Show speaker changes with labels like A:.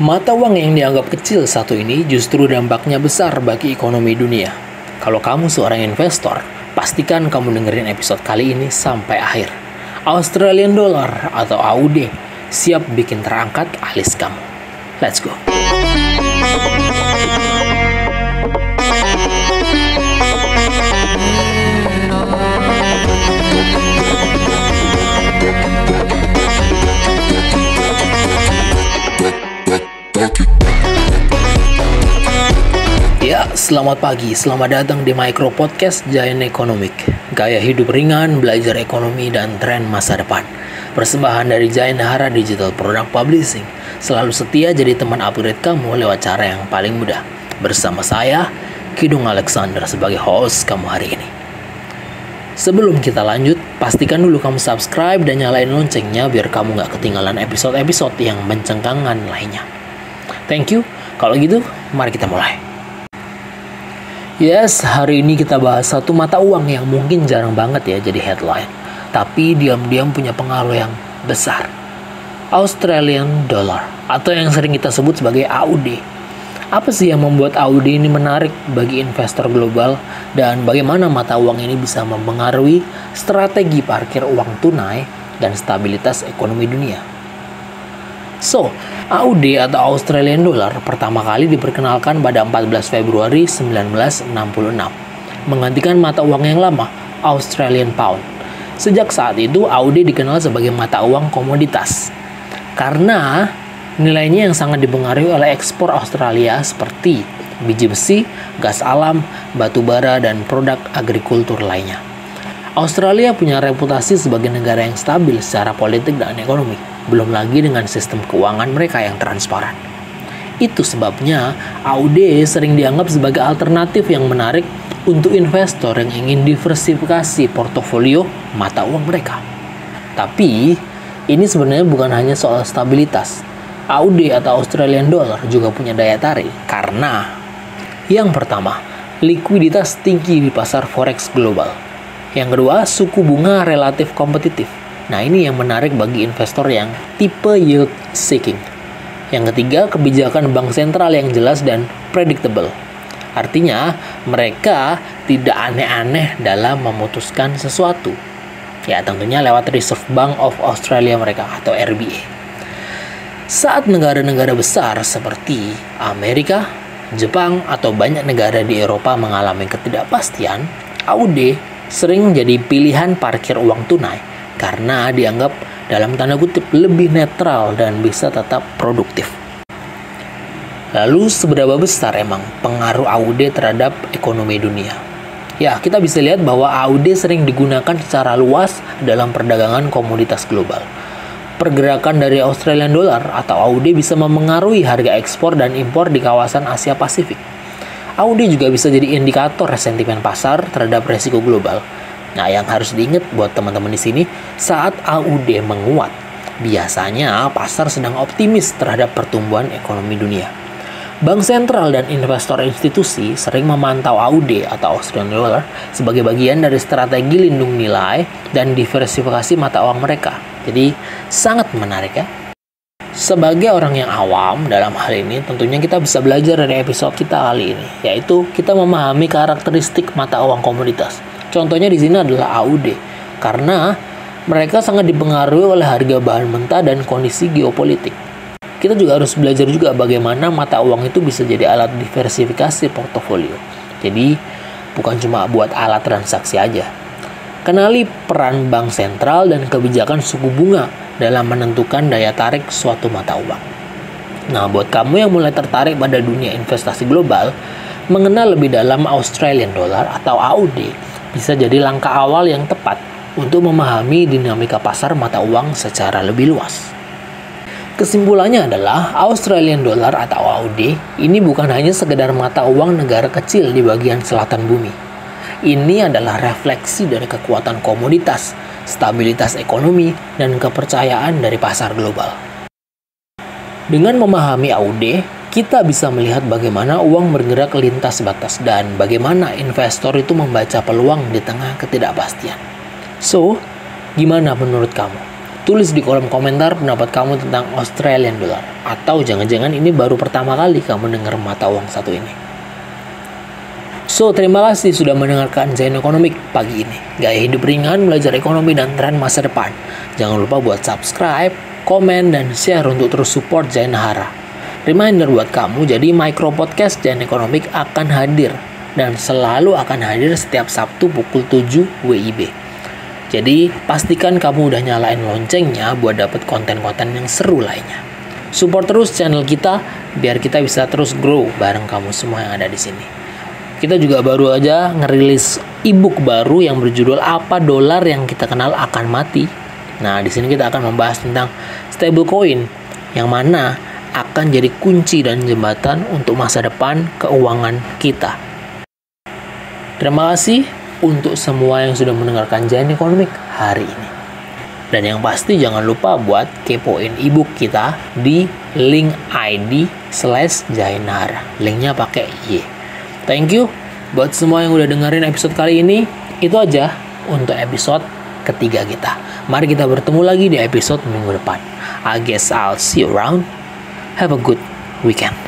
A: Mata uang yang dianggap kecil satu ini justru dampaknya besar bagi ekonomi dunia. Kalau kamu seorang investor, pastikan kamu dengerin episode kali ini sampai akhir. Australian Dollar atau AUD siap bikin terangkat alis kamu. Let's go! Ya, selamat pagi, selamat datang di Micro Podcast Giant Economic. Gaya hidup ringan, belajar ekonomi, dan tren masa depan. Persembahan dari Giant Hara Digital Product Publishing. Selalu setia jadi teman upgrade kamu lewat cara yang paling mudah. Bersama saya, Kidung Alexander sebagai host kamu hari ini. Sebelum kita lanjut, pastikan dulu kamu subscribe dan nyalain loncengnya biar kamu gak ketinggalan episode-episode yang mencengangkan lainnya. Thank you. Kalau gitu, mari kita mulai. Yes, hari ini kita bahas satu mata uang yang mungkin jarang banget ya jadi headline. Tapi diam-diam punya pengaruh yang besar. Australian Dollar, atau yang sering kita sebut sebagai AUD. Apa sih yang membuat AUD ini menarik bagi investor global? Dan bagaimana mata uang ini bisa mempengaruhi strategi parkir uang tunai dan stabilitas ekonomi dunia? So, AUD atau Australian Dollar pertama kali diperkenalkan pada 14 Februari 1966, menggantikan mata uang yang lama, Australian Pound. Sejak saat itu, AUD dikenal sebagai mata uang komoditas. Karena nilainya yang sangat dipengaruhi oleh ekspor Australia seperti biji besi, gas alam, batu bara, dan produk agrikultur lainnya. Australia punya reputasi sebagai negara yang stabil secara politik dan ekonomi. Belum lagi dengan sistem keuangan mereka yang transparan. Itu sebabnya AUD sering dianggap sebagai alternatif yang menarik untuk investor yang ingin diversifikasi portofolio mata uang mereka. Tapi, ini sebenarnya bukan hanya soal stabilitas. AUD atau Australian Dollar juga punya daya tarik karena yang pertama, likuiditas tinggi di pasar forex global. Yang kedua, suku bunga relatif kompetitif. Nah, ini yang menarik bagi investor yang tipe yield seeking. Yang ketiga, kebijakan bank sentral yang jelas dan predictable. Artinya, mereka tidak aneh-aneh dalam memutuskan sesuatu. Ya, tentunya lewat Reserve Bank of Australia mereka atau RBA. Saat negara-negara besar seperti Amerika, Jepang, atau banyak negara di Eropa mengalami ketidakpastian, AUD sering menjadi pilihan parkir uang tunai karena dianggap dalam tanda kutip lebih netral dan bisa tetap produktif. Lalu seberapa besar emang pengaruh AUD terhadap ekonomi dunia? Ya, kita bisa lihat bahwa AUD sering digunakan secara luas dalam perdagangan komoditas global. Pergerakan dari Australian Dollar atau AUD bisa memengaruhi harga ekspor dan impor di kawasan Asia Pasifik. AUD juga bisa jadi indikator sentimen pasar terhadap resiko global. Nah, yang harus diingat buat teman-teman di sini, saat AUD menguat, biasanya pasar sedang optimis terhadap pertumbuhan ekonomi dunia. Bank sentral dan investor institusi sering memantau AUD atau Australian Dollar sebagai bagian dari strategi lindung nilai dan diversifikasi mata uang mereka. Jadi, sangat menarik ya. Sebagai orang yang awam dalam hal ini, tentunya kita bisa belajar dari episode kita kali ini, yaitu kita memahami karakteristik mata uang komoditas. Contohnya di sini adalah AUD, karena mereka sangat dipengaruhi oleh harga bahan mentah dan kondisi geopolitik. Kita juga harus belajar juga bagaimana mata uang itu bisa jadi alat diversifikasi portofolio. Jadi, bukan cuma buat alat transaksi aja. Kenali peran bank sentral dan kebijakan suku bunga dalam menentukan daya tarik suatu mata uang. Nah, buat kamu yang mulai tertarik pada dunia investasi global, mengenal lebih dalam Australian Dollar atau AUD bisa jadi langkah awal yang tepat untuk memahami dinamika pasar mata uang secara lebih luas. Kesimpulannya adalah Australian Dollar atau AUD ini bukan hanya sekedar mata uang negara kecil di bagian selatan bumi. Ini adalah refleksi dari kekuatan komoditas, stabilitas ekonomi, dan kepercayaan dari pasar global. Dengan memahami AUD, kita bisa melihat bagaimana uang bergerak lintas batas dan bagaimana investor itu membaca peluang di tengah ketidakpastian. So, gimana menurut kamu? Tulis di kolom komentar pendapat kamu tentang Australian dollar. Atau jangan-jangan ini baru pertama kali kamu dengar mata uang satu ini. So, terima kasih sudah mendengarkan Zain Ekonomik pagi ini. Gaya hidup ringan, belajar ekonomi dan tren masa depan. Jangan lupa buat subscribe, komen, dan share untuk terus support Zain Hara. Reminder buat kamu, jadi micro podcast Zain Ekonomik akan hadir. Dan selalu akan hadir setiap Sabtu pukul 7 WIB. Jadi, pastikan kamu udah nyalain loncengnya buat dapet konten-konten yang seru lainnya. Support terus channel kita, biar kita bisa terus grow bareng kamu semua yang ada di sini. Kita juga baru aja ngerilis ebook baru yang berjudul Apa Dolar Yang Kita Kenal Akan Mati. Nah, di sini kita akan membahas tentang stablecoin yang mana akan jadi kunci dan jembatan untuk masa depan keuangan kita. Terima kasih untuk semua yang sudah mendengarkan Zain Ekonomik hari ini. Dan yang pasti jangan lupa buat kepoin ebook kita di link ID/Zainhara. Linknya pakai Y. Thank you buat semua yang udah dengerin episode kali ini. Itu aja untuk episode ketiga kita. Mari kita bertemu lagi di episode minggu depan. I guess I'll see you around. Have a good weekend.